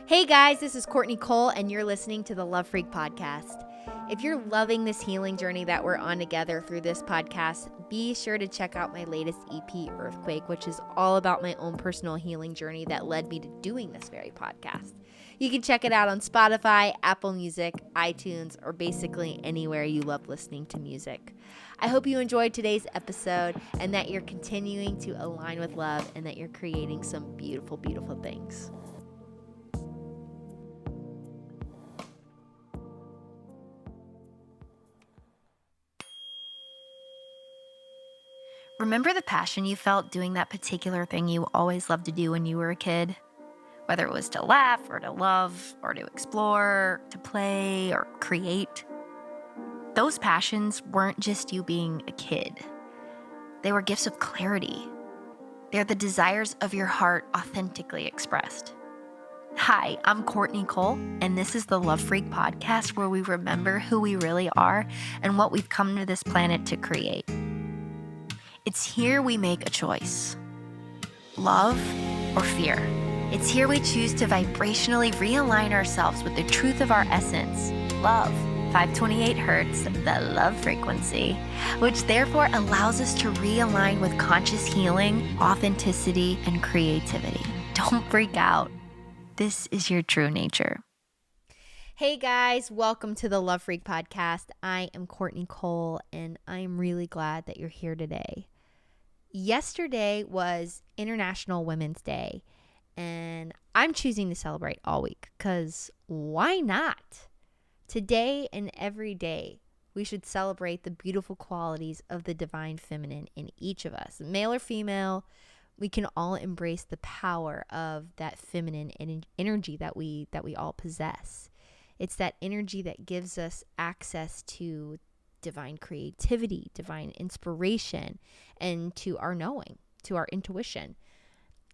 Hey guys, this is Courtney Cole, and you're listening to the Love Freq Podcast. If you're loving this healing journey that we're on together through this podcast, be sure to check out my latest EP, Earthquake, which is all about my own personal healing journey that led me to doing this very podcast. You can check it out on Spotify, Apple Music, iTunes, or basically anywhere you love listening to music. I hope you enjoyed today's episode and that you're continuing to align with love and that you're creating some beautiful, beautiful things. Remember the passion you felt doing that particular thing you always loved to do when you were a kid? Whether it was to laugh or to love or to explore, to play or create. Those passions weren't just you being a kid. They were gifts of clarity. They're the desires of your heart authentically expressed. Hi, I'm Courtney Cole, and this is the Love Freq Podcast, where we remember who we really are and what we've come to this planet to create. It's here we make a choice. Love or fear. It's here we choose to vibrationally realign ourselves with the truth of our essence. Love, 528 hertz, the love frequency, which therefore allows us to realign with conscious healing, authenticity, and creativity. Don't freak out. This is your true nature. Hey guys, welcome to the Love Freq Podcast. I am Courtney Cole, and I'm really glad that you're here today. Yesterday was International Women's Day, and I'm choosing to celebrate all week because why not? Today and every day, we should celebrate the beautiful qualities of the divine feminine in each of us, male or female. We can all embrace the power of that feminine energy that we all possess. It's that energy that gives us access to divine creativity, divine inspiration, and to our knowing, to our intuition.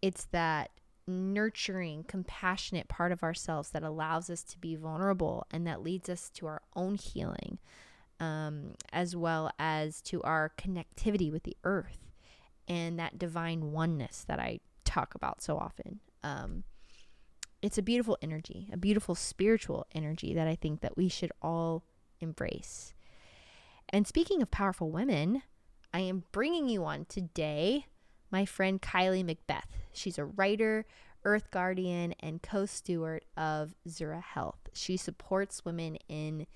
It's that nurturing, compassionate part of ourselves that allows us to be vulnerable and that leads us to our own healing, as well as to our connectivity with the earth and that divine oneness that I talk about so often. It's a beautiful energy, a beautiful spiritual energy that I think that we should all embrace. And speaking of powerful women, I am bringing you on today my friend Kylie McBeath. She's a writer, earth guardian, and co-steward of Zura Health. She supports women in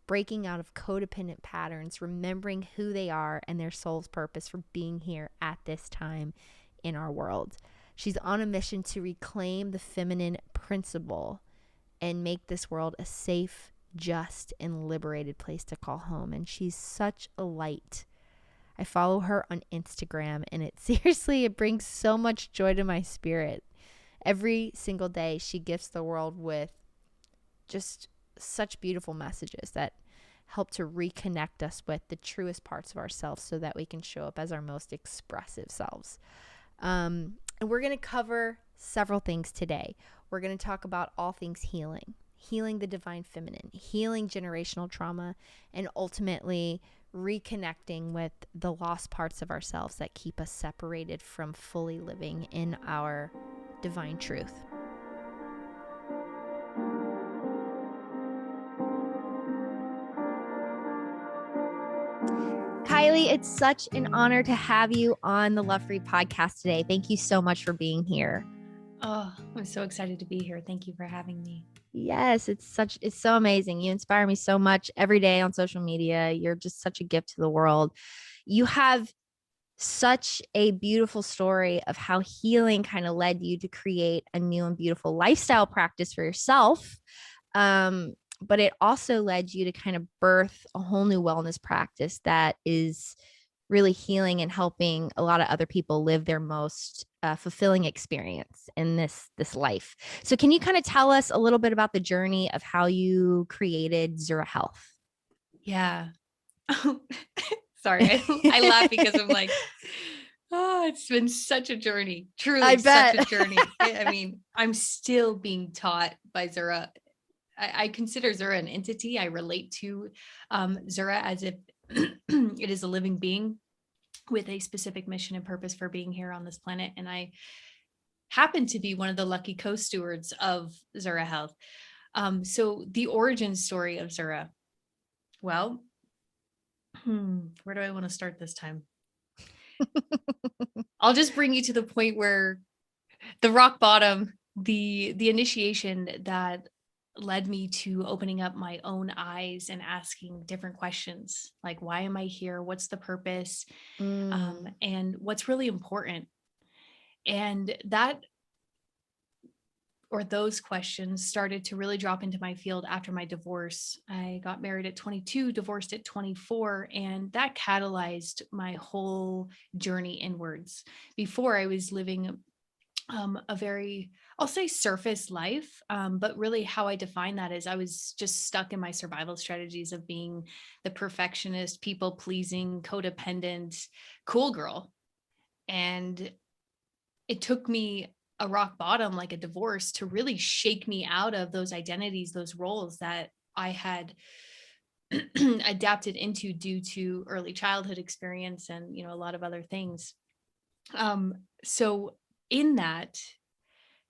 breaking out of codependent patterns, remembering who they are and their soul's purpose for being here at this time in our world. She's on a mission to reclaim the feminine principle and make this world a safe, just, and liberated place to call home. And she's such a light. I follow her on Instagram, and it brings so much joy to my spirit. Every single day, she gifts the world with just such beautiful messages that help to reconnect us with the truest parts of ourselves so that we can show up as our most expressive selves. And we're going to cover several things today. We're going to talk about all things healing the divine feminine, healing generational trauma, and ultimately reconnecting with the lost parts of ourselves that keep us separated from fully living in our divine truth. Kylie, it's such an honor to have you on the Love Freq Podcast today. Thank you so much for being here. Oh, I'm so excited to be here. Thank you for having me. Yes, it's so amazing. You inspire me so much every day on social media. You're just such a gift to the world. You have such a beautiful story of how healing kind of led you to create a new and beautiful lifestyle practice for yourself. But it also led you to kind of birth a whole new wellness practice that is really healing and helping a lot of other people live their most fulfilling experience in this life. So can you kind of tell us a little bit about the journey of how you created Zura Health? Yeah. Sorry. I laugh because I'm like, oh, it's been such a journey. Truly such a journey. I mean, I'm still being taught by Zura. I consider Zura an entity. I relate to Zura as if it is a living being with a specific mission and purpose for being here on this planet. And happen to be one of the lucky co-stewards of Zura Health. So the origin story of Zura. Well, where do I want to start this time? I'll just bring you to the point where the rock bottom, the initiation that led me to opening up my own eyes and asking different questions, like, why am I here? What's the purpose? And what's really important? And those questions started to really drop into my field after my divorce. I got married at 22, divorced at 24, and that catalyzed my whole journey inwards. Before, I was living a very, I'll say, surface life, but really how I define that is I was just stuck in my survival strategies of being the perfectionist, people pleasing, codependent, cool girl. And it took me a rock bottom, like a divorce, to really shake me out of those identities, those roles that I had adapted into due to early childhood experience and, a lot of other things. So in that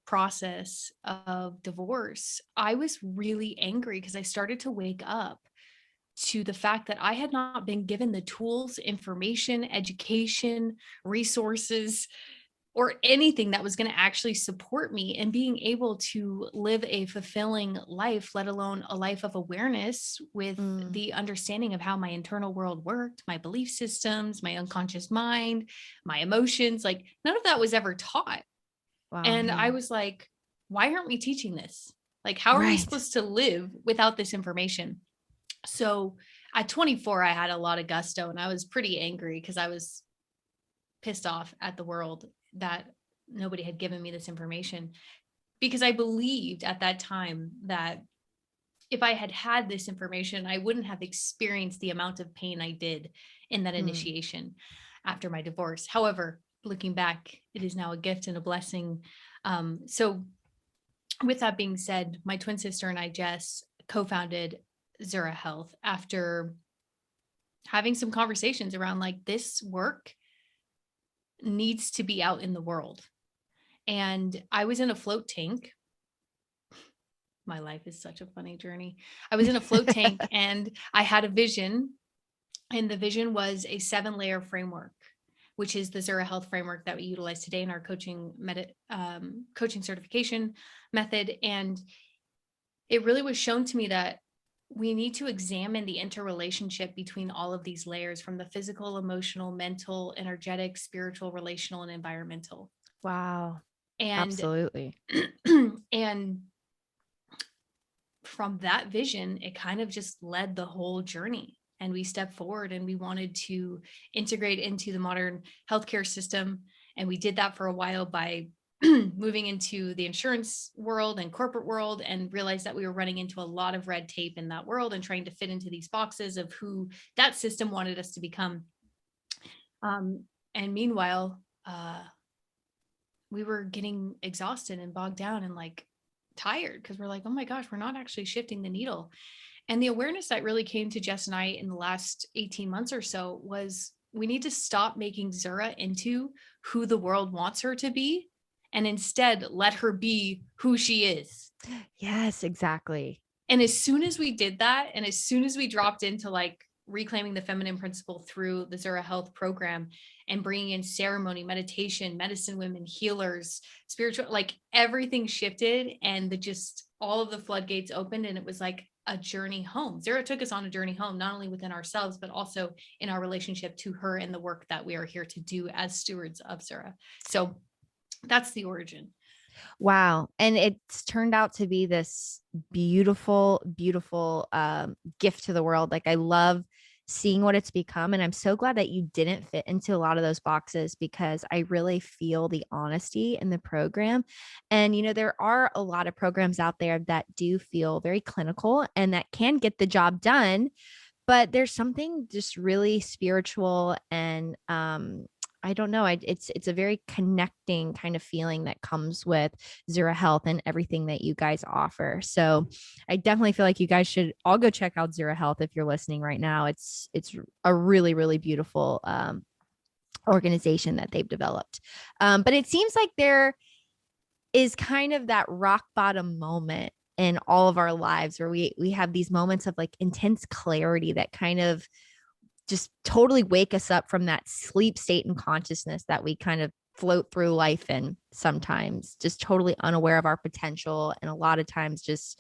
process of divorce, I was really angry because I started to wake up to the fact that I had not been given the tools, information, education, resources, or anything that was going to actually support me in being able to live a fulfilling life, let alone a life of awareness with the understanding of how my internal world worked, my belief systems, my unconscious mind, my emotions. Like, none of that was ever taught. Wow. And I was like, why aren't we teaching this? Like, how are we supposed to live without this information? So at 24, I had a lot of gusto and I was pretty angry because I was pissed off at the world that nobody had given me this information, because I believed at that time that if I had had this information, I wouldn't have experienced the amount of pain I did in that initiation after my divorce. However, looking back, it is now a gift and a blessing. So with that being said, my twin sister and I, Jess, co-founded Zura Health after having some conversations around, like, this work needs to be out in the world. And I was in a float tank. My life is such a funny journey. I was in a float tank and I had a vision, and the vision was a 7-layer framework, which is the Zura Health framework that we utilize today in our coaching certification method. And it really was shown to me that we need to examine the interrelationship between all of these layers, from the physical, emotional, mental, energetic, spiritual, relational, and environmental. Wow. And absolutely. And from that vision, it kind of just led the whole journey. And we stepped forward and we wanted to integrate into the modern healthcare system. And we did that for a while by moving into the insurance world and corporate world, and realized that we were running into a lot of red tape in that world and trying to fit into these boxes of who that system wanted us to become. And meanwhile, we were getting exhausted and bogged down and like tired, because we're like, oh my gosh, we're not actually shifting the needle. And the awareness that really came to Jess and I in the last 18 months or so was, we need to stop making Zura into who the world wants her to be, and instead let her be who she is. Yes, exactly. And as soon as we did that, and as soon as we dropped into like reclaiming the feminine principle through the Zura Health program and bringing in ceremony, meditation, medicine women, healers, spiritual, like everything shifted, and all of the floodgates opened, and it was like a journey home. Zura took us on a journey home, not only within ourselves, but also in our relationship to her and the work that we are here to do as stewards of Zura. So that's the origin. Wow. And it's turned out to be this beautiful, beautiful gift to the world. Like, I love seeing what it's become. And I'm so glad that you didn't fit into a lot of those boxes, because I really feel the honesty in the program. And, there are a lot of programs out there that do feel very clinical and that can get the job done, but there's something just really spiritual and, I don't know. It's a very connecting kind of feeling that comes with Zura Health and everything that you guys offer. So I definitely feel like you guys should all go check out Zura Health if you're listening right now. It's a really, really beautiful organization that they've developed. But it seems like is kind of that rock bottom moment in all of our lives where we have these moments of like intense clarity that kind of just totally wake us up from that sleep state and consciousness that we kind of float through life in sometimes, just totally unaware of our potential. And a lot of times just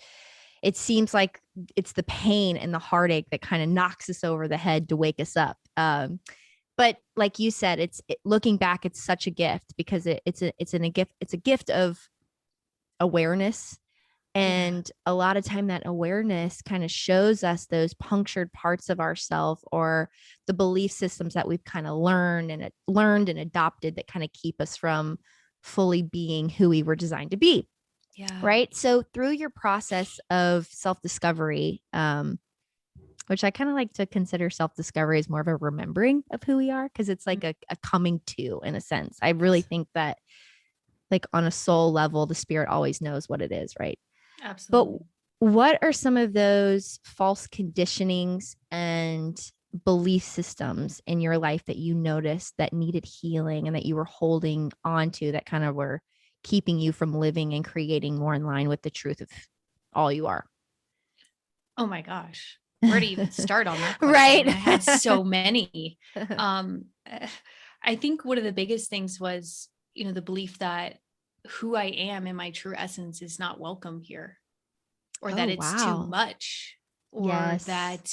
it seems like it's the pain and the heartache that kind of knocks us over the head to wake us up. But like you said, looking back, it's such a gift because it's a gift of awareness. And a lot of time that awareness kind of shows us those punctured parts of ourselves or the belief systems that we've kind of learned and adopted that kind of keep us from fully being who we were designed to be. Yeah. Right. So through your process of self-discovery, which I kind of like to consider self-discovery as more of a remembering of who we are, because it's like a coming to, in a sense. I really think that like on a soul level, the spirit always knows what it is, right? Absolutely. But what are some of those false conditionings and belief systems in your life that you noticed that needed healing and that you were holding on to that kind of were keeping you from living and creating more in line with the truth of all you are? Oh my gosh. Where to even start on that question? Right. I had so many. I think one of the biggest things was, the belief that who I am in my true essence is not welcome here, or that it's too much, or that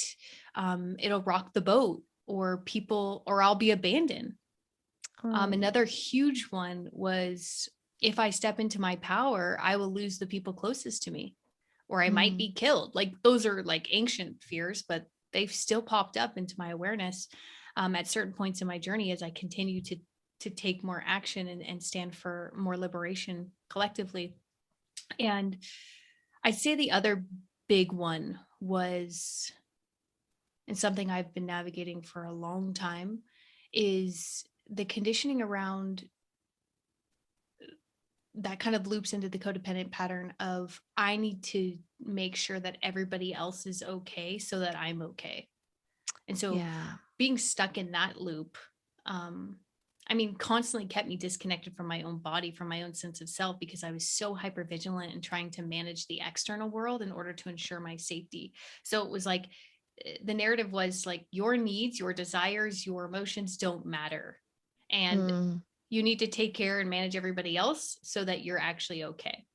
it'll rock the boat, or I'll be abandoned. Another huge one was, if I step into my power, I will lose the people closest to me, or I might be killed. Like those are like ancient fears, but they've still popped up into my awareness at certain points in my journey as I continue to take more action and stand for more liberation collectively. And I'd say the other big one was, and something I've been navigating for a long time, is the conditioning around that kind of loops into the codependent pattern of I need to make sure that everybody else is okay so that I'm okay. And so being stuck in that loop, constantly kept me disconnected from my own body, from my own sense of self, because I was so hypervigilant and trying to manage the external world in order to ensure my safety. So it was like, the narrative was like, your needs, your desires, your emotions don't matter. And you need to take care and manage everybody else so that you're actually okay.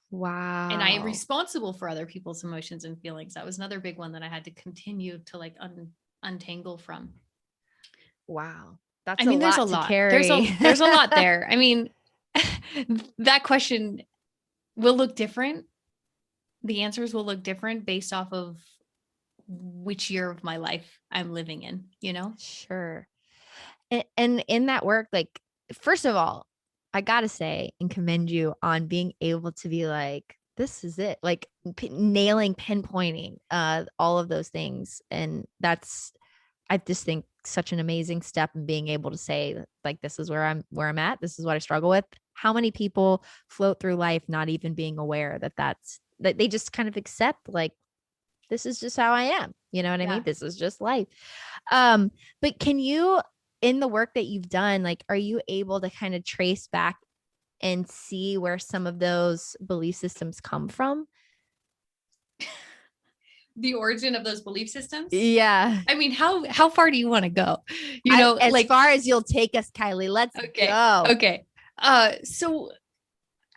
Wow. And I am responsible for other people's emotions and feelings. That was another big one that I had to continue to like untangle from. Wow. That's there's a lot to carry. There's a lot there. That question will look different. The answers will look different based off of which year of my life I'm living in, Sure. And in that work, like, first of all, I gotta say and commend you on being able to be like, this is it, like pinpointing all of those things. And I just think such an amazing step in being able to say like, this is where I'm at. This is what I struggle with. How many people float through life not even being aware that they just kind of accept like, this is just how I am. You know what I mean? This is just life. But can you, in the work that you've done, like, are you able to kind of trace back and see where some of those belief systems come from? The origin of those belief systems? Yeah. How far do you want to go? As far as you'll take us, Kylie, let's go. Okay. So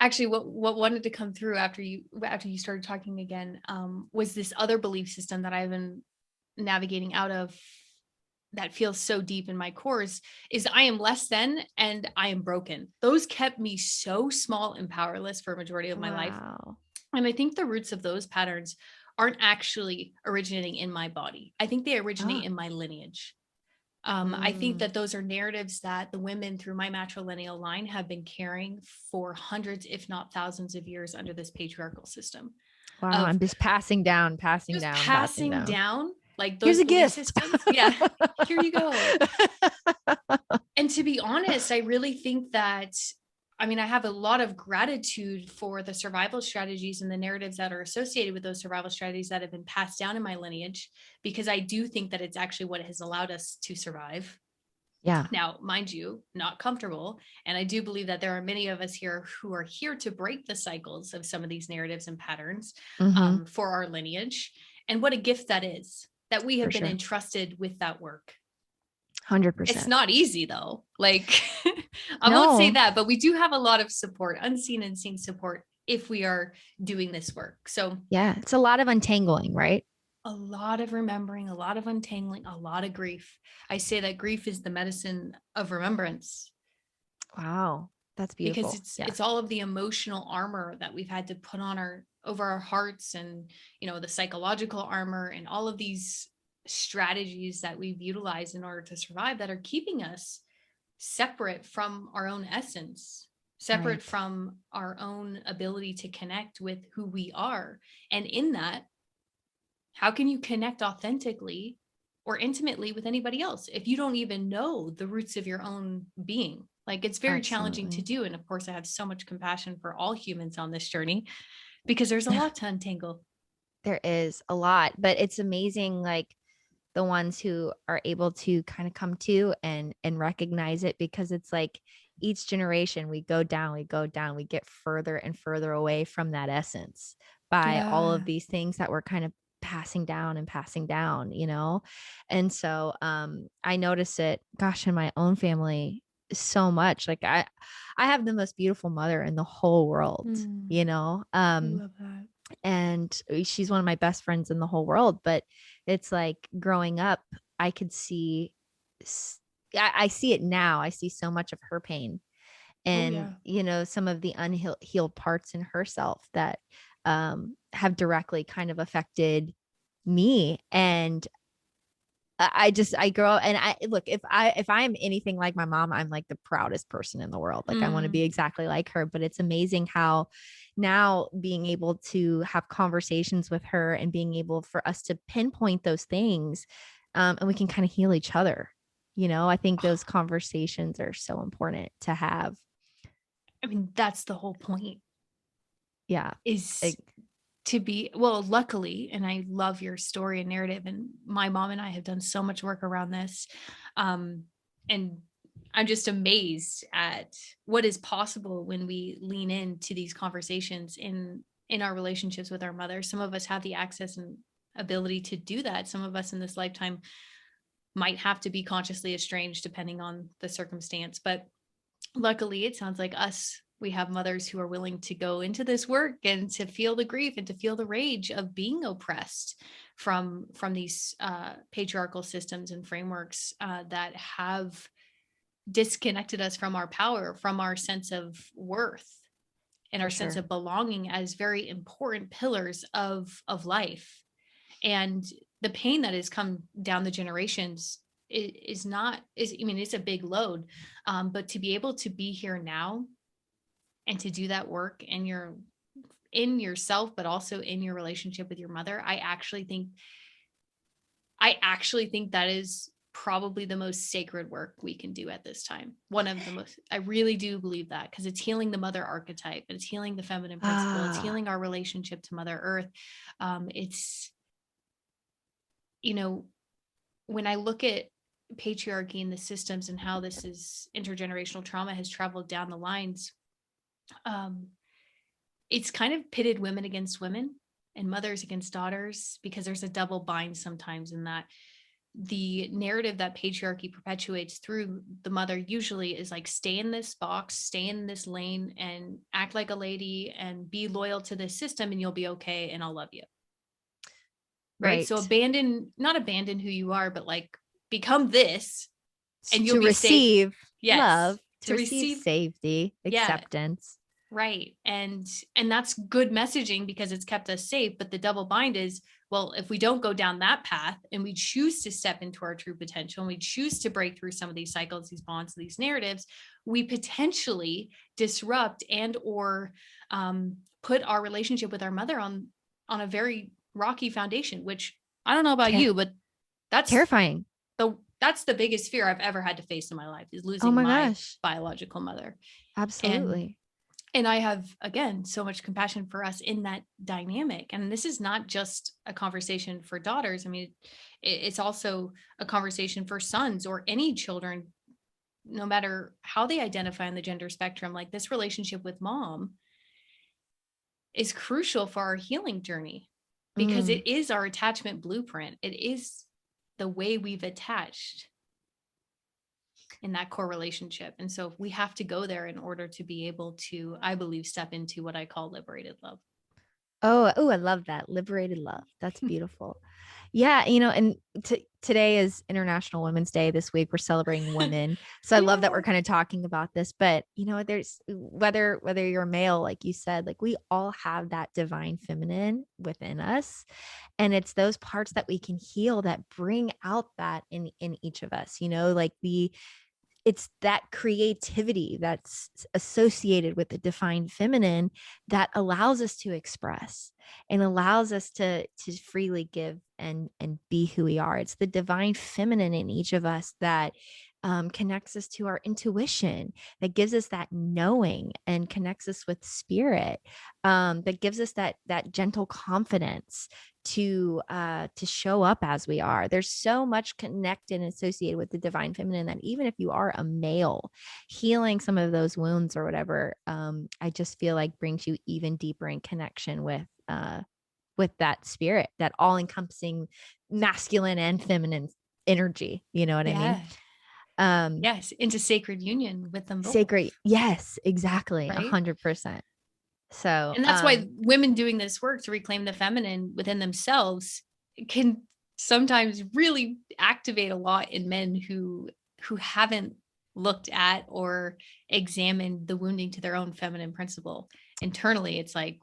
actually what wanted to come through after you started talking again, was this other belief system that I've been navigating out of that feels so deep in my cores, is I am less than and I am broken. Those kept me so small and powerless for a majority of my life. And I think the roots of those patterns aren't actually originating in my body. I think they originate in my lineage. I think that those are narratives that the women through my matrilineal line have been carrying for hundreds, if not thousands of years under this patriarchal system. Wow. I'm just passing down. Like those Here's a gift. Systems. Yeah. Here you go. And to be honest, I really think that, I have a lot of gratitude for the survival strategies and the narratives that are associated with those survival strategies that have been passed down in my lineage, because I do think that it's actually what has allowed us to survive. Yeah. Now, mind you, not comfortable. And I do believe that there are many of us here who are here to break the cycles of some of these narratives and patterns for our lineage. And what a gift that is, that we have been entrusted with that work. 100%. It's not easy though. Like I won't say that, but we do have a lot of support, unseen and seen support if we are doing this work. So yeah, it's a lot of untangling, right? A lot of remembering, a lot of untangling, a lot of grief. I say that grief is the medicine of remembrance. Wow. That's beautiful. Because it's all of the emotional armor that we've had to put on over our hearts, and, you know, the psychological armor and all of these strategies that we've utilized in order to survive that are keeping us separate from our own essence, separate from our own ability to connect with who we are. And in that, how can you connect authentically or intimately with anybody else if you don't even know the roots of your own being? Like, it's very challenging to do. And of course, I have so much compassion for all humans on this journey because there's a lot to untangle. There is a lot, but it's amazing. Like, the ones who are able to kind of come to and recognize it, because it's like each generation we go down, we get further and further away from that essence by all of these things that we're kind of passing down, you know? And so I notice it, gosh, in my own family so much. Like I have the most beautiful mother in the whole world, you know? I love that. And she's one of my best friends in the whole world. But it's like growing up, I could see, I see it now. I see so much of her pain and, you know, some of the unhealed parts in herself that have directly kind of affected me. And I grow up, and I look, if I'm anything like my mom, I'm like the proudest person in the world. Like I want to be exactly like her. But it's amazing how now being able to have conversations with her and being able for us to pinpoint those things, and we can kind of heal each other. You know, I think those conversations are so important to have. I mean, that's the whole point. Yeah. To be, well, luckily, and I love your story and narrative, and my mom and I have done so much work around this. And I'm just amazed at what is possible when we lean into these conversations in our relationships with our mother. Some of us have the access and ability to do that. Some of us in this lifetime might have to be consciously estranged depending on the circumstance. But luckily, it sounds like we have mothers who are willing to go into this work and to feel the grief and to feel the rage of being oppressed from these patriarchal systems and frameworks that have disconnected us from our power, from our sense of worth and our sense of belonging as very important pillars of life. And the pain that has come down the generations is it's a big load. But to be able to be here now and to do that work in yourself, but also in your relationship with your mother, I actually think that is probably the most sacred work we can do at this time. One of the most, I really do believe that, because it's healing the mother archetype, it's healing the feminine principle, it's healing our relationship to Mother Earth. It's, you know, when I look at patriarchy and the systems and how this is intergenerational trauma has traveled down the lines, it's kind of pitted women against women and mothers against daughters, because there's a double bind sometimes in that. The narrative that patriarchy perpetuates through the mother usually is like, stay in this box, stay in this lane, and act like a lady and be loyal to this system, and you'll be okay, and I'll love you. Right. So not abandon who you are, but like become this, and you'll receive love, to receive safety, acceptance. Right. And that's good messaging because it's kept us safe. But the double bind is, well, if we don't go down that path and we choose to step into our true potential, and we choose to break through some of these cycles, these bonds, these narratives, we potentially disrupt and or put our relationship with our mother on a very rocky foundation, which I don't know about you, but that's terrifying. That's the biggest fear I've ever had to face in my life, is losing my biological mother. Absolutely. And I have, again, so much compassion for us in that dynamic. And this is not just a conversation for daughters. I mean, it's also a conversation for sons or any children no matter how they identify on the gender spectrum, like this relationship with mom is crucial for our healing journey because it is our attachment blueprint. It is the way we've attached in that core relationship. And so we have to go there in order to be able to, I believe, step into what I call liberated love. Oh, I love that. Liberated love. That's beautiful. Yeah. And today is International Women's Day. This week we're celebrating women. So I love that we're kind of talking about this, but there's whether you're male, like you said, like we all have that divine feminine within us. And it's those parts that we can heal that bring out that in each of us, like it's that creativity that's associated with the divine feminine that allows us to express and allows us to freely give and be who we are. It's the divine feminine in each of us that connects us to our intuition, that gives us that knowing and connects us with spirit, that gives us that gentle confidence to show up as we are. There's so much connected and associated with the divine feminine that even if you are a male, healing some of those wounds or whatever, I just feel like brings you even deeper in connection with that spirit, that all-encompassing masculine and feminine energy. You know what I mean? Yes, into sacred union with them both. Sacred. Yes, exactly. Right? 100%. So, and that's why women doing this work to reclaim the feminine within themselves can sometimes really activate a lot in men who haven't looked at or examined the wounding to their own feminine principle internally. It's like,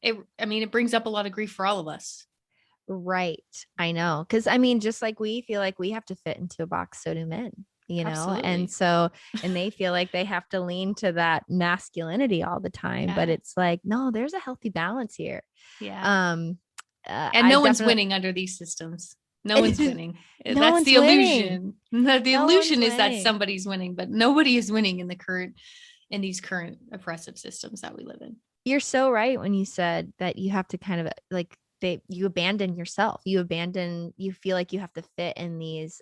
it brings up a lot of grief for all of us. Right. I know. Cause just like we feel like we have to fit into a box, so do men, Absolutely. and so, and they feel like they have to lean to that masculinity all the time, but it's like, no, there's a healthy balance here. Yeah. And no one's winning under these systems. No one's winning. That's the illusion. The illusion is that somebody's winning, but nobody is winning in these current oppressive systems that we live in. You're so right when you said that you have to kind of like you abandon yourself. You feel like you have to fit in these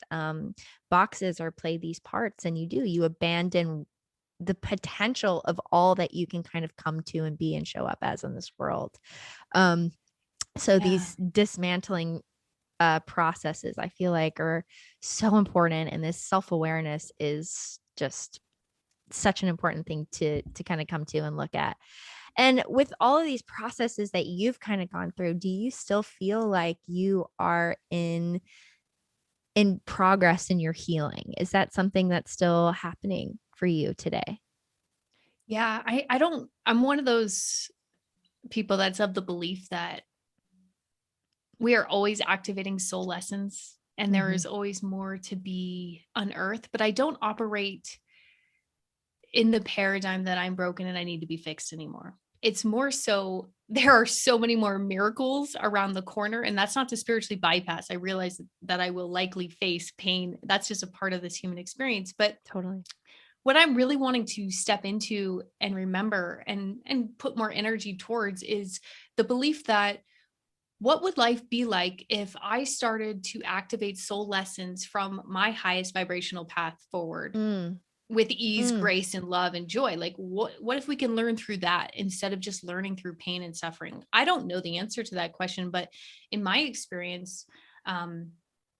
boxes or play these parts, and you abandon the potential of all that you can kind of come to and be and show up as in this world. These dismantling processes, I feel like, are so important, and this self-awareness is just such an important thing to kind of come to and look at. And with all of these processes that you've kind of gone through, do you still feel like you are in progress in your healing? Is that something that's still happening for you today? Yeah, I'm one of those people that's of the belief that we are always activating soul lessons and there is always more to be unearthed, but I don't operate in the paradigm that I'm broken and I need to be fixed anymore. It's more so there are so many more miracles around the corner, and that's not to spiritually bypass. I realize that I will likely face pain. That's just a part of this human experience. But totally, what I'm really wanting to step into and remember and put more energy towards is the belief that what would life be like if I started to activate soul lessons from my highest vibrational path forward with ease, grace, and love and joy? Like what if we can learn through that instead of just learning through pain and suffering? I don't know the answer to that question, but in my experience,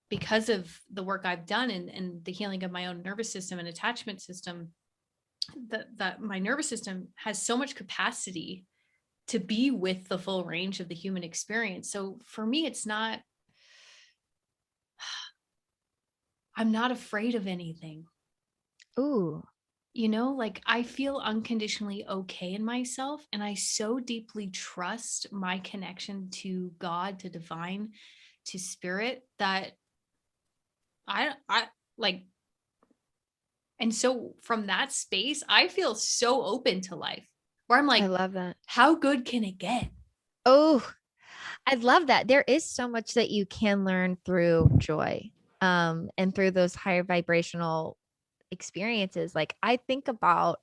because of the work I've done and the healing of my own nervous system and attachment system, that my nervous system has so much capacity to be with the full range of the human experience. So for me, I'm not afraid of anything. Ooh. Like I feel unconditionally okay in myself. And I so deeply trust my connection to God, to divine, to spirit, that I like. And so from that space, I feel so open to life, where I'm like, I love that. How good can it get? Oh, I love that. There is so much that you can learn through joy, and through those higher vibrational experiences. Like I think about,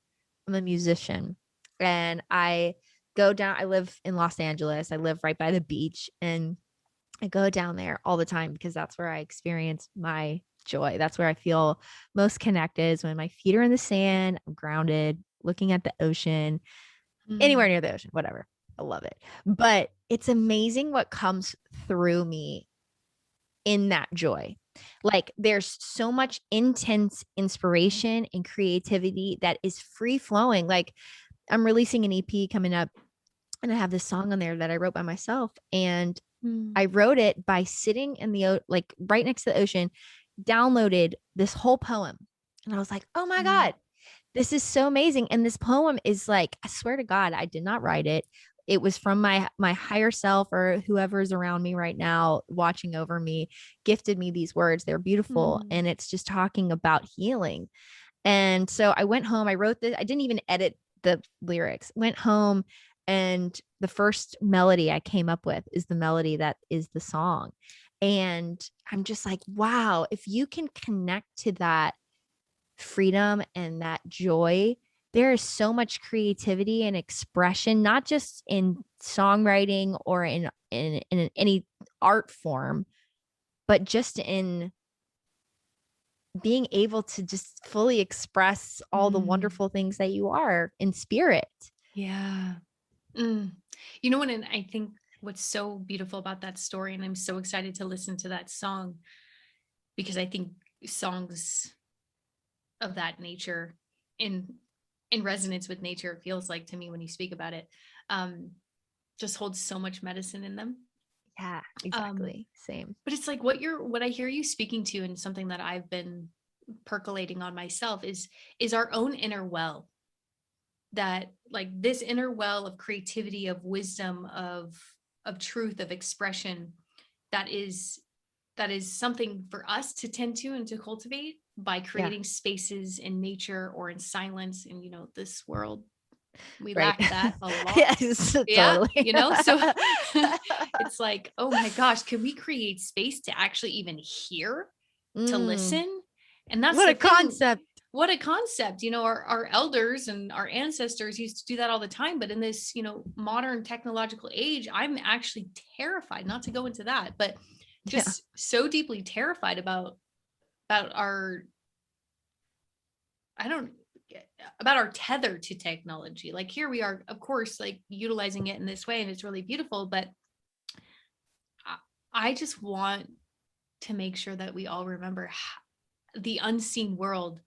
I'm a musician and I live in Los Angeles. I live right by the beach and I go down there all the time because that's where I experience my joy. That's where I feel most connected, is when my feet are in the sand, I'm grounded, looking at the ocean, anywhere near the ocean, whatever. I love it. But it's amazing what comes through me in that joy. Like there's so much intense inspiration and creativity that is free flowing. Like I'm releasing an EP coming up, and I have this song on there that I wrote by myself. And I wrote it by sitting in the, like right next to the ocean, downloaded this whole poem. And I was like, oh my God, this is so amazing. And this poem is like, I swear to God, I did not write it. It was from my higher self, or whoever's around me right now, watching over me, gifted me these words. They're beautiful. And it's just talking about healing. And so I went home, I wrote this. I didn't even edit the lyrics, went home, and the first melody I came up with is the melody that is the song. And I'm just like, wow, if you can connect to that freedom and that joy, there is so much creativity and expression, not just in songwriting or in any art form, but just in being able to just fully express all the wonderful things that you are in spirit. Yeah. You know what? And I think what's so beautiful about that story, and I'm so excited to listen to that song, because I think songs of that nature, in resonance with nature, it feels like to me when you speak about it, just holds so much medicine in them. Yeah, exactly. Same. But it's like what I hear you speaking to, and something that I've been percolating on myself, is our own inner well. That like this inner well of creativity, of wisdom, of truth, of expression, that is something for us to tend to and to cultivate by creating spaces in nature or in silence. And this world, we lack that a lot. Yes, yeah, totally. So it's like, oh my gosh, can we create space to actually even hear, to listen? And that's what a concept. What a concept. Our elders and our ancestors used to do that all the time. But in this, modern technological age, I'm actually terrified, not to go into that, but just so deeply terrified about our tether to technology. Like here we are, of course, like utilizing it in this way, and it's really beautiful, but I just want to make sure that we all remember the unseen world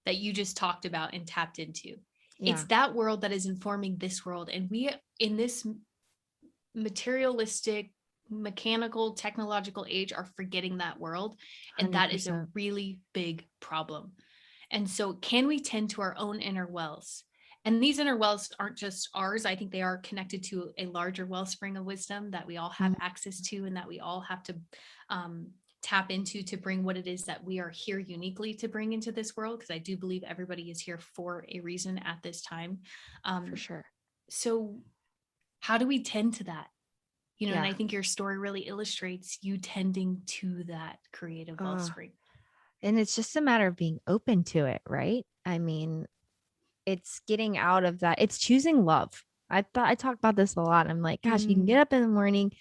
that you just talked about and tapped into. It's that world that is informing this world. And we, in this materialistic, mechanical, technological age, are forgetting that world. And 100%. That is a really big problem. And so can we tend to our own inner wells? And these inner wells aren't just ours. I think they are connected to a larger wellspring of wisdom that we all have access to, and that we all have to tap into to bring what it is that we are here uniquely to bring into this world. Because I do believe everybody is here for a reason at this time. For sure. So how do we tend to that? And I think your story really illustrates you tending to that creative wellspring. And it's just a matter of being open to it, right? I mean, it's getting out of that. It's choosing love. I talk about this a lot. I'm like, gosh, you can get up in the morning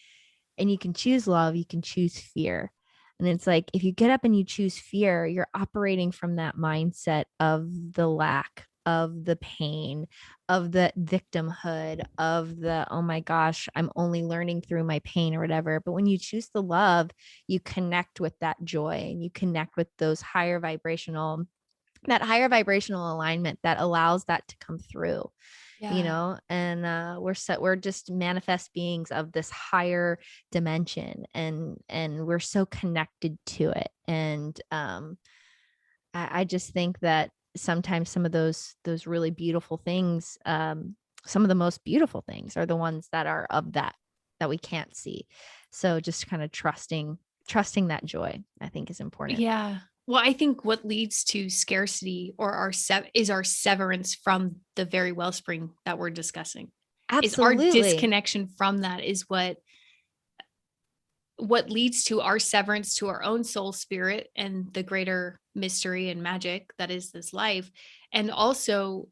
and you can choose love. You can choose fear. And it's like, if you get up and you choose fear, you're operating from that mindset of the lack, of the pain, of the victimhood, of the, oh my gosh, I'm only learning through my pain or whatever. But when you choose the love, you connect with that joy, and you connect with those higher vibrational alignment that allows that to come through. And we're just manifest beings of this higher dimension, and we're so connected to it. And I just think that sometimes some of those really beautiful things, some of the most beautiful things are the ones that are of that we can't see. So just kind of trusting that joy, I think, is important. Yeah. Well, I think what leads to scarcity or is our severance from the very wellspring that we're discussing. Absolutely. Is our disconnection from that is what leads to our severance to our own soul spirit and the greater mystery and magic that is this life. And also,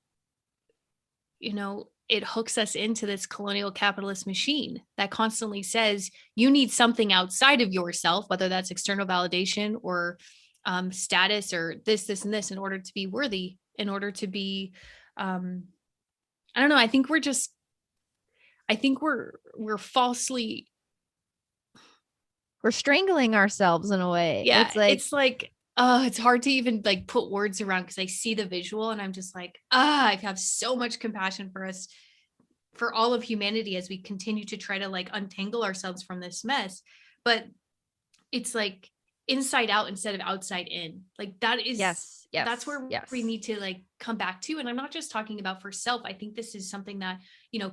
it hooks us into this colonial capitalist machine that constantly says you need something outside of yourself, whether that's external validation or status or this and this in order to be worthy, in order to be, I don't know. I think we're falsely, we're strangling ourselves in a way. Yeah. It's like, it's hard to even like put words around, because I see the visual and I'm just like, I have so much compassion for us, for all of humanity, as we continue to try to like untangle ourselves from this mess. But it's like inside out instead of outside in. Like that is, that's where we need to like come back to. And I'm not just talking about for self. I think this is something that,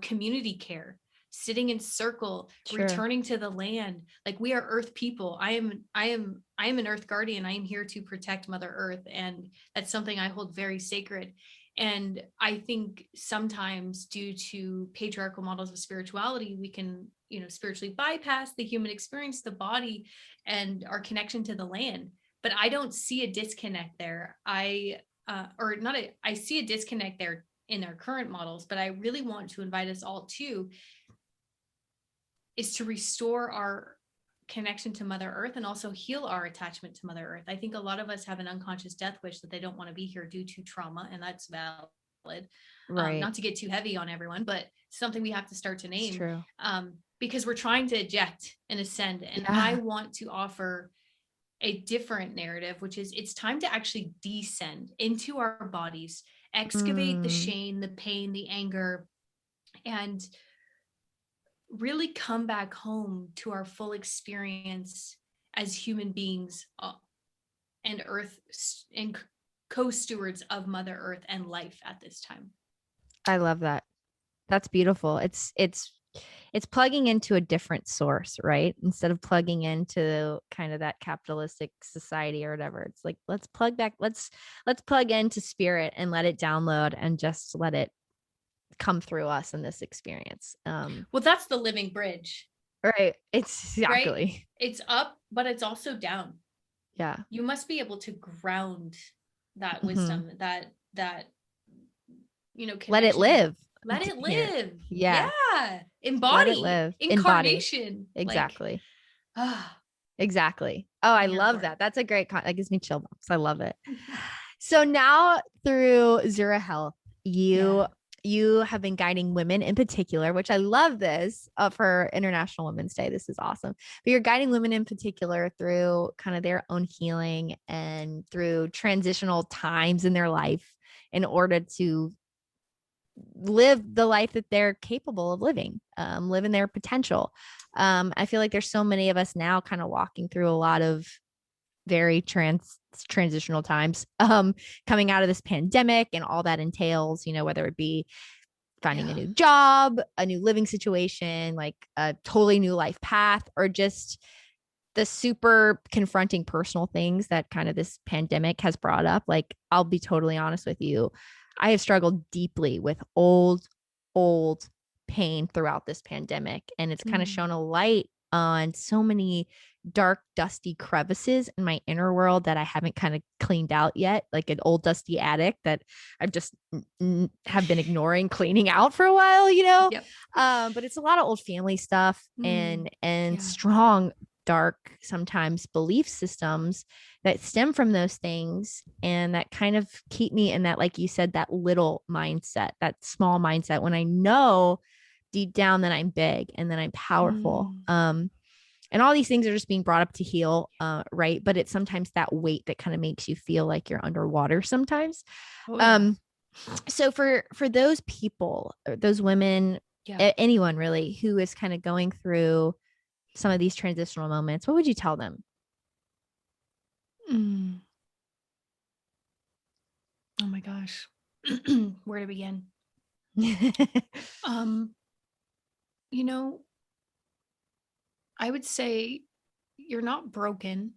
community care, sitting in circle, returning to the land. Like we are earth people. I am an earth guardian. I am here to protect Mother Earth. And that's something I hold very sacred. And I think sometimes due to patriarchal models of spirituality, we can, spiritually bypass the human experience, the body, and our connection to the land. But I don't see a disconnect there. I see a disconnect there in our current models, but I really want to invite us all to is to restore our connection to Mother Earth and also heal our attachment to Mother Earth. I think a lot of us have an unconscious death wish that they don't want to be here due to trauma, and that's valid. Right. Not to get too heavy on everyone, but something we have to start to name. It's true. Because we're trying to eject and ascend. And I want to offer a different narrative, which is it's time to actually descend into our bodies, excavate the shame, the pain, the anger, and really come back home to our full experience as human beings and earth and co-stewards of Mother Earth and life at this time. I love that. That's beautiful. It's plugging into a different source, right? Instead of plugging into kind of that capitalistic society or whatever. It's like, let's plug back. Let's plug into spirit and let it download and just let it come through us in this experience. Well, that's the living bridge, right? It's exactly, right? It's up, but it's also down. Yeah. You must be able to ground that wisdom, that, let it live. Let it live. Yeah. Embody. Let it live. Incarnation. Exactly. Like, exactly. Oh, I love that. That's a great, that gives me chill bumps. I love it. So now through Zura Health, you have been guiding women in particular, which I love this for International Women's Day. This is awesome. But you're guiding women in particular through kind of their own healing and through transitional times in their life in order to live the life that they're capable of living, live in their potential. I feel like there's so many of us now kind of walking through a lot of very transitional times, coming out of this pandemic and all that entails, whether it be finding a new job, a new living situation, like a totally new life path, or just the super confronting personal things that kind of this pandemic has brought up. Like, I'll be totally honest with you. I have struggled deeply with old pain throughout this pandemic. And it's kind of shown a light on so many dark, dusty crevices in my inner world that I haven't kind of cleaned out yet, like an old dusty attic that I've just have been ignoring cleaning out for a while, Yep. But it's a lot of old family stuff and strong, dark, sometimes belief systems that stem from those things and that kind of keep me in that, like you said, that little mindset, that small mindset, when I know deep down that I'm big and that I'm powerful. And all these things are just being brought up to heal, right? But it's sometimes that weight that kind of makes you feel like you're underwater sometimes. So for those people, those women, anyone really who is kind of going through some of these transitional moments, what would you tell them? Oh my gosh. Where to begin? I would say you're not broken.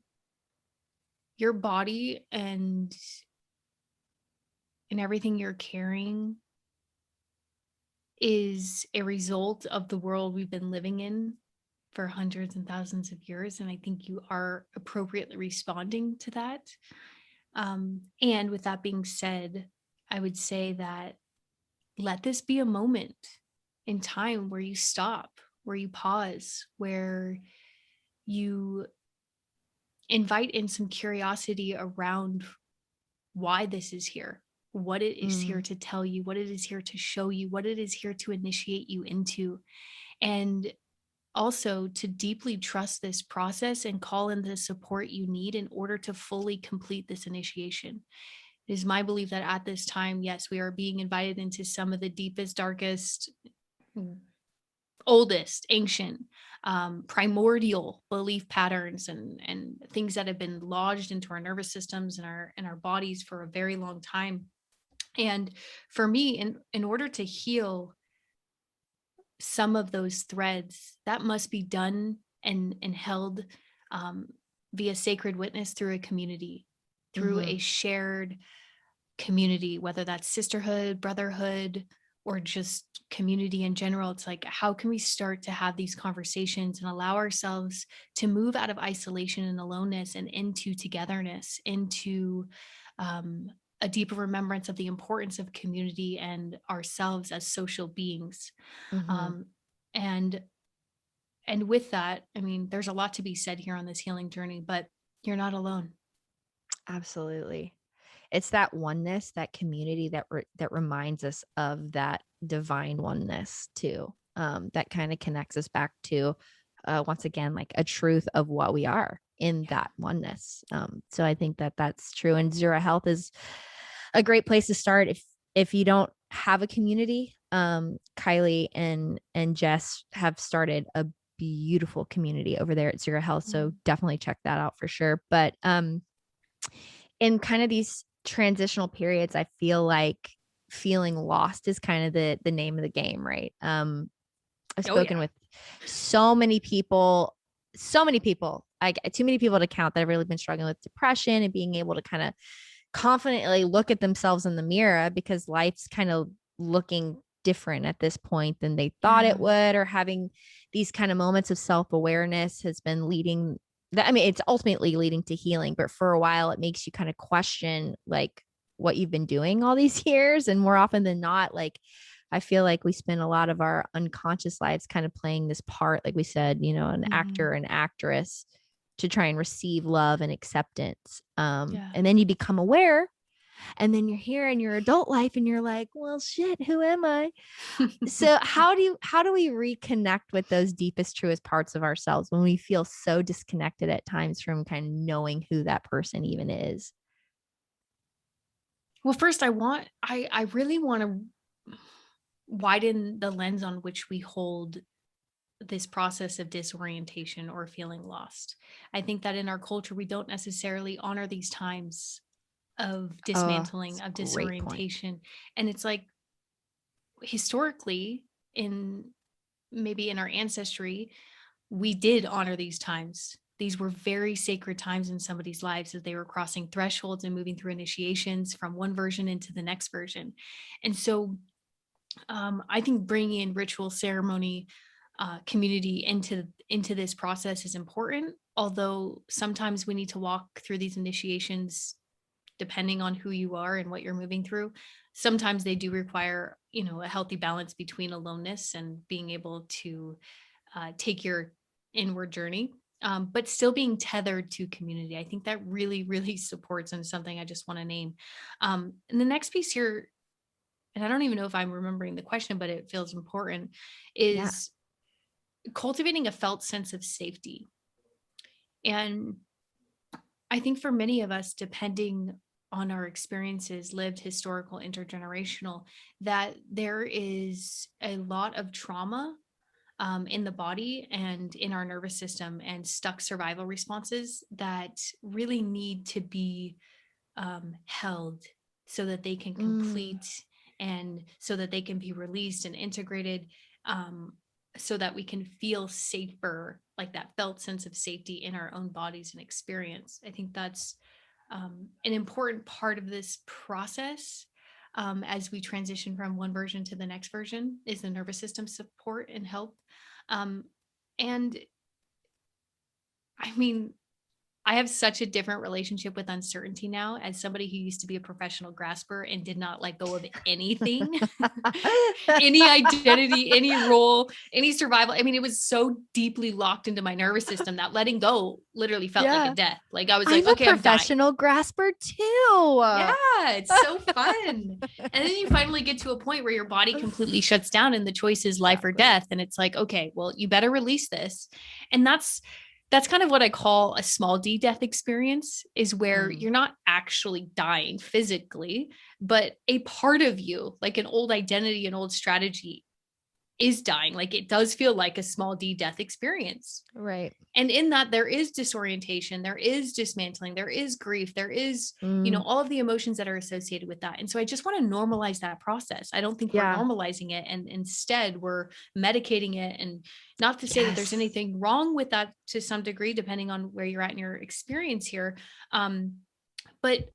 Your body and everything you're carrying is a result of the world we've been living in for hundreds and thousands of years. And I think you are appropriately responding to that. And with that being said, I would say that let this be a moment in time where you stop, where you pause, where you invite in some curiosity around why this is here, what it is here to tell you, what it is here to show you, what it is here to initiate you into. And also to deeply trust this process and call in the support you need in order to fully complete this initiation. It is my belief that at this time, yes, we are being invited into some of the deepest, darkest, oldest, ancient, primordial belief patterns and things that have been lodged into our nervous systems and our bodies for a very long time. And for me, in order to heal some of those threads, that must be done and held via sacred witness through a community, through a shared community, whether that's sisterhood, brotherhood, or just community in general. It's like, how can we start to have these conversations and allow ourselves to move out of isolation and aloneness and into togetherness, into a deeper remembrance of the importance of community and ourselves as social beings. And with that, I mean, there's a lot to be said here on this healing journey, but you're not alone. Absolutely. It's that oneness, that community that reminds us of that divine oneness too. That kind of connects us back to, once again, like a truth of what we are in that oneness. So I think that that's true. And Zura Health is a great place to start. If you don't have a community, Kylie and Jess have started a beautiful community over there at Zura Health. So definitely check that out for sure. But, in kind of these transitional periods, I feel like feeling lost is kind of the name of the game, right? I've spoken with so many people, too many people to count, that have really been struggling with depression and being able to kind of confidently look at themselves in the mirror, because life's kind of looking different at this point than they thought it would, or having these kind of moments of self-awareness has been leading that. I mean, it's ultimately leading to healing, but for a while it makes you kind of question like what you've been doing all these years. And more often than not, like, I feel like we spend a lot of our unconscious lives kind of playing this part, like we said, an actor and actress, to try and receive love and acceptance. And then you become aware, and then you're here in your adult life and you're like, well, shit, who am I? So how do we reconnect with those deepest, truest parts of ourselves when we feel so disconnected at times from kind of knowing who that person even is? Well, first I really want to widen the lens on which we hold this process of disorientation or feeling lost. I think that in our culture, we don't necessarily honor these times of dismantling, of disorientation. And it's like, historically, maybe in our ancestry, we did honor these times. These were very sacred times in somebody's lives, as they were crossing thresholds and moving through initiations from one version into the next version. And so I think bringing in ritual, ceremony, community into this process is important. Although sometimes we need to walk through these initiations depending on who you are and what you're moving through. Sometimes they do require, a healthy balance between aloneness and being able to take your inward journey, but still being tethered to community. I think that really, really supports, and something I just want to name. And the next piece here, and I don't even know if I'm remembering the question, but it feels important, is cultivating a felt sense of safety. And I think for many of us, depending on our experiences, lived, historical, intergenerational, that there is a lot of trauma in the body and in our nervous system, and stuck survival responses that really need to be held so that they can complete and so that they can be released and integrated, so that we can feel safer, like that felt sense of safety in our own bodies and experience. I think that's an important part of this process, as we transition from one version to the next version, is the nervous system support and help. And I mean, I have such a different relationship with uncertainty now as somebody who used to be a professional grasper and did not let go of anything, any identity, any role, any survival. I mean, it was so deeply locked into my nervous system that letting go literally felt like a death. Like I was like, okay, I'm a professional grasper too. Yeah, it's so fun. And then you finally get to a point where your body completely shuts down and the choice is life or death. And it's like, okay, well, you better release this. And that's kind of what I call a small D death experience, is where you're not actually dying physically, but a part of you, like an old identity, an old strategy, is dying. Like it does feel like a small D death experience. Right. And in that, there is disorientation, there is dismantling, there is grief, there is, you know, all of the emotions that are associated with that. And so I just want to normalize that process. I don't think we're normalizing it. And instead we're medicating it. And not to say that there's anything wrong with that to some degree, depending on where you're at in your experience here. But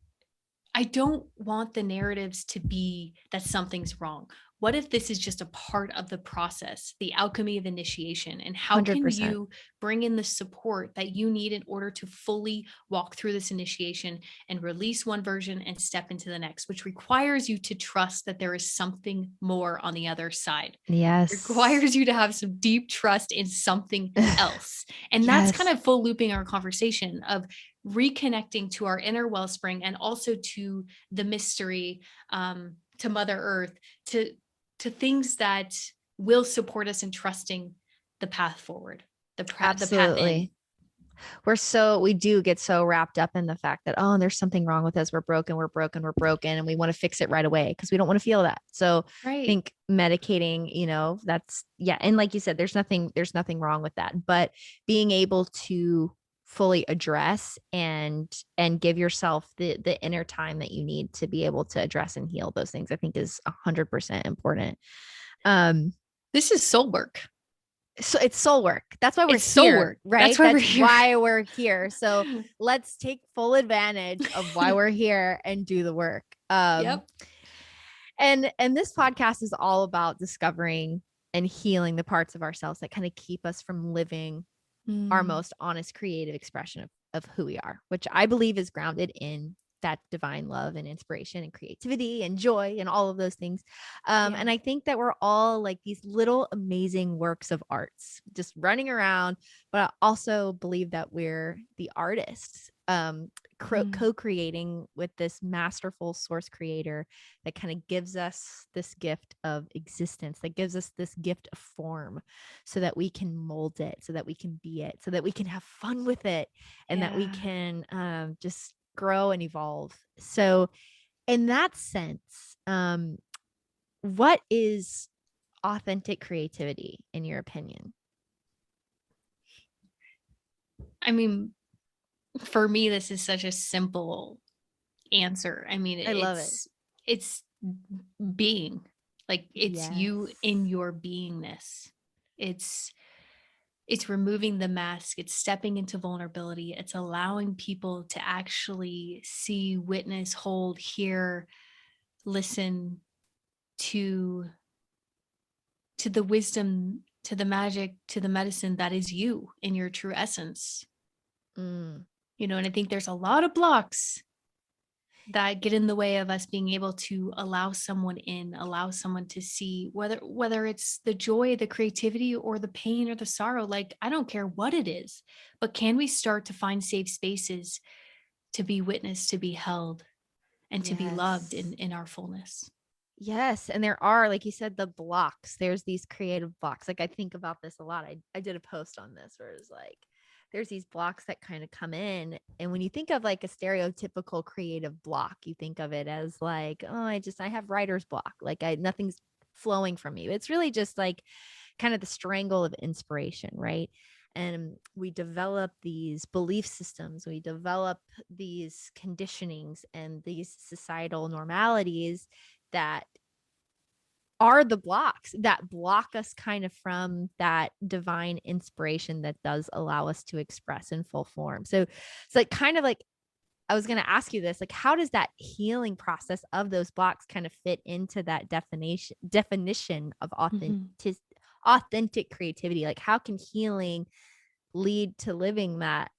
I don't want the narratives to be that something's wrong. What if this is just a part of the process, the alchemy of initiation? And how 100%. Can you bring in the support that you need in order to fully walk through this initiation and release one version and step into the next, which requires you to trust that there is something more on the other side. Yes. It requires you to have some deep trust in something else. And that's kind of full looping our conversation of reconnecting to our inner wellspring and also to the mystery, to Mother Earth, to things that will support us in trusting the path forward, the path in. We do get so wrapped up in the fact that, oh, there's something wrong with us. We're broken. And we want to fix it right away because we don't want to feel that. So I think medicating, you know, that's, and like you said, there's nothing wrong with that, but being able to fully address and give yourself the inner time that you need to be able to address and heal those things, I think is 100% important. This is soul work. So it's soul work. That's why we're here, soul work. Right? That's why we're here. So let's take full advantage of why we're here and do the work. And this podcast is all about discovering and healing the parts of ourselves that kind of keep us from living our most honest, creative expression of who we are, which I believe is grounded in that divine love and inspiration and creativity and joy and all of those things. And I think that we're all like these little amazing works of arts just running around, but I also believe that we're the artists, co-creating with this masterful source creator that kind of gives us this gift of existence, that gives us this gift of form so that we can mold it, so that we can be it, so that we can have fun with it, and that we can just grow and evolve. So in that sense, what is authentic creativity in your opinion? I mean, for me, this is such a simple answer. I mean, I love it. It's being, like, it's you in your beingness. It's removing the mask. It's stepping into vulnerability. It's allowing people to actually see, witness, hold, hear, listen to the wisdom, to the magic, to the medicine that is you in your true essence. You know, and I think there's a lot of blocks that get in the way of us being able to allow someone in, allow someone to see, whether it's the joy, the creativity, or the pain or the sorrow. Like, I don't care what it is, but can we start to find safe spaces to be witnessed, to be held, and to be loved in our fullness? Yes. And there are, like you said, the blocks. There's these creative blocks. Like I think about this a lot. I did a post on this where it's like, there's these blocks that kind of come in. And when you think of like a stereotypical creative block, you think of it as like, oh, I have writer's block. Like nothing's flowing from you. It's really just like kind of the strangle of inspiration, right? And we develop these belief systems, we develop these conditionings and these societal normalities that are the blocks that block us kind of from that divine inspiration that does allow us to express in full form. So it's like kind of like, I was going to ask you this, like, how does that healing process of those blocks kind of fit into that definition of authentic creativity? Like, how can healing lead to living that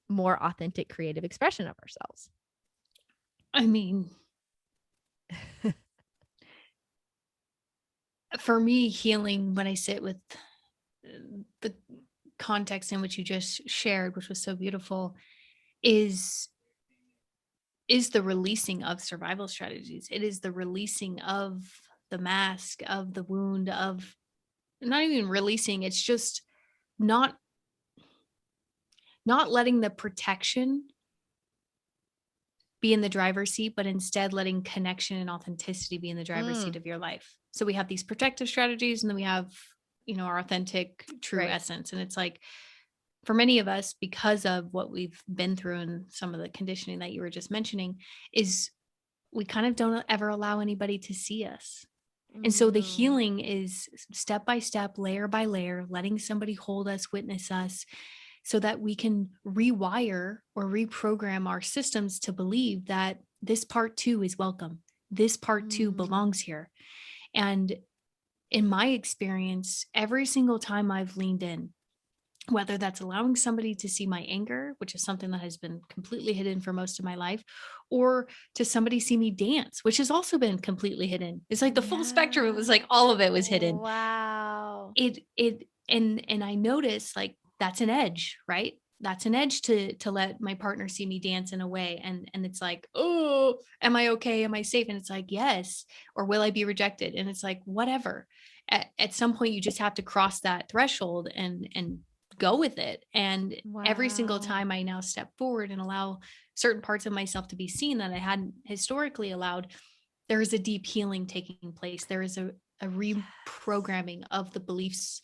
more authentic creative expression of ourselves. I mean, for me, healing, when I sit with the context in which you just shared, which was so beautiful, is the releasing of survival strategies. It is the releasing of the mask, of the wound, of not even releasing. It's just not letting the protection be in the driver's seat, but instead letting connection and authenticity be in the driver's seat of your life. So we have these protective strategies, and then we have, our authentic, true essence. And it's like, for many of us, because of what we've been through and some of the conditioning that you were just mentioning, is we kind of don't ever allow anybody to see us. And so the healing is step by step, layer by layer, letting somebody hold us, witness us, so that we can rewire or reprogram our systems to believe that this part too is welcome. This part too belongs here. And in my experience, every single time I've leaned in, whether that's allowing somebody to see my anger, which is something that has been completely hidden for most of my life, or to somebody see me dance, which has also been completely hidden. It's like the full spectrum. It was like all of it was hidden. Wow. And I noticed, like, that's an edge, right? That's an edge to let my partner see me dance in a way. And it's like, oh, am I okay? Am I safe? And it's like, yes. Or will I be rejected? And it's like, whatever. At some point, you just have to cross that threshold and go with it. And every single time I now step forward and allow certain parts of myself to be seen that I hadn't historically allowed, there is a deep healing taking place. There is a reprogramming of the beliefs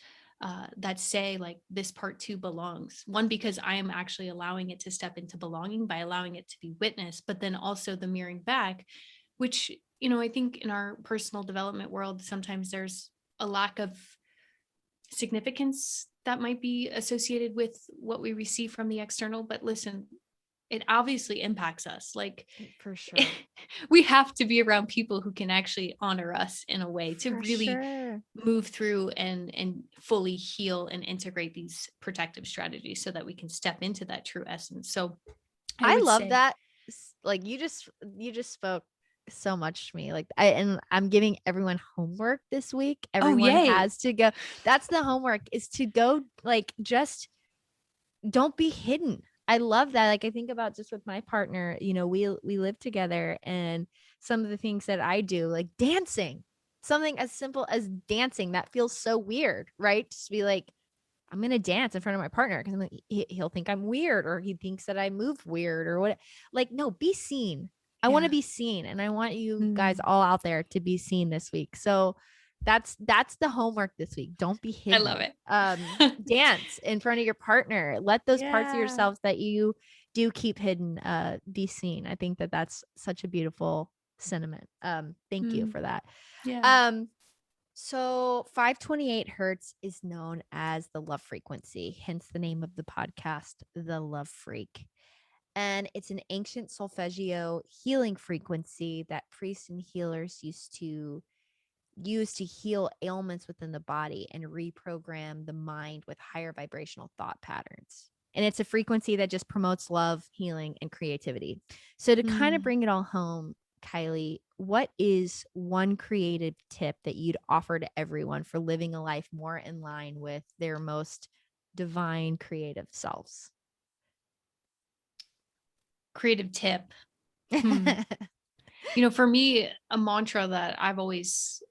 that say, like, this part too belongs. One, because I am actually allowing it to step into belonging by allowing it to be witnessed, but then also the mirroring back, which, I think in our personal development world, sometimes there's a lack of significance that might be associated with what we receive from the external. But listen, it obviously impacts us. Like, for sure, we have to be around people who can actually honor us in a way to really move through and fully heal and integrate these protective strategies so that we can step into that true essence. So I love that. Like, you just spoke so much to me. Like, I'm giving everyone homework this week. Everyone has to go. That's the homework, is to go, like, just don't be hidden. I love that. Like, I think about just with my partner, we live together, and some of the things that I do, like dancing, something as simple as dancing, that feels so weird, right? Just be like, I'm going to dance in front of my partner because he'll think I'm weird, or he thinks that I move weird or what. Like, no, be seen. I want to be seen. And I want you guys all out there to be seen this week. So that's the homework this week. Don't be hidden. I love it. Dance in front of your partner. Let those parts of yourselves that you do keep hidden be seen. I think that that's such a beautiful sentiment. Thank you for that. Yeah. So 528 hertz is known as the love frequency, hence the name of the podcast, The Love Freq. And it's an ancient solfeggio healing frequency that priests and healers used to use to heal ailments within the body and reprogram the mind with higher vibrational thought patterns. And it's a frequency that just promotes love, healing, and creativity. So to kind of bring it all home, Kylie, what is one creative tip that you'd offer to everyone for living a life more in line with their most divine creative selves? Creative tip. For me, a mantra that I've always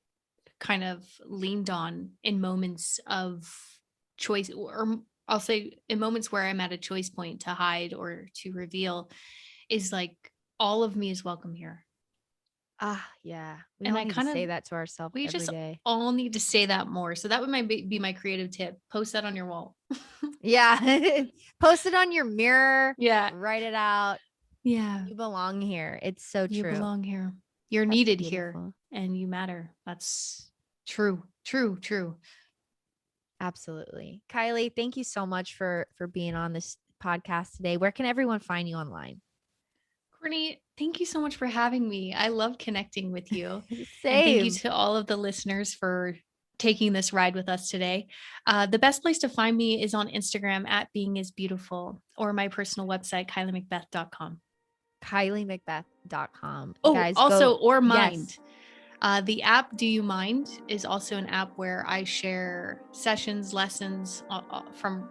kind of leaned on in moments of choice, or I'll say in moments where I'm at a choice point to hide or to reveal, is like, all of me is welcome here. Yeah. We all need to say that to ourselves every day. All need to say that more. So that would be my creative tip. Post that on your wall. Yeah. Post it on your mirror. Yeah. Write it out. Yeah. You belong here. It's so true. You belong here. You're needed here, and you matter. That's true. Absolutely. Kylie, thank you so much for being on this podcast today. Where can everyone find you online? Courtney, thank you so much for having me. I love connecting with you. Same. And thank you to all of the listeners for taking this ride with us today. The best place to find me is on Instagram at beingisbeautiful, or my personal website, KylieMcBeath.com. KylieMcBeath.com. Oh, guys, also, go, or Mind. Yes. The app Do You Mind is also an app where I share sessions, lessons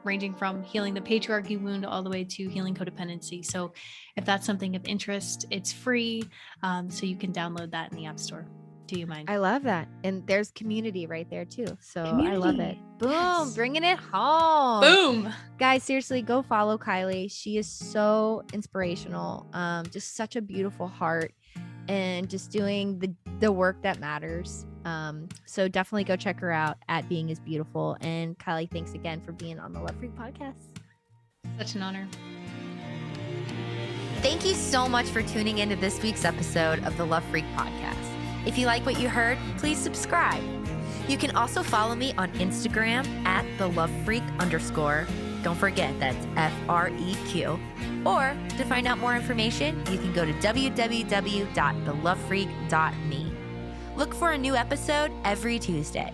ranging from healing the patriarchy wound all the way to healing codependency. So if that's something of interest, it's free. So you can download that in the App Store. Do You Mind? I love that. And there's community right there too. So Community. I love it. Boom. Yes. Bringing it home. Boom. Guys, seriously, go follow Kylie. She is so inspirational. Just such a beautiful heart and just doing the work that matters. So definitely go check her out at Being is Beautiful. And Kylie, thanks again for being on the Love Freq Podcast. Such an honor. Thank you so much for tuning into this week's episode of the Love Freq Podcast. If you like what you heard, please subscribe. You can also follow me on Instagram at @thelovefreq_. Don't forget, that's FREQ. Or to find out more information, you can go to www.thelovefreq.me. Look for a new episode every Tuesday.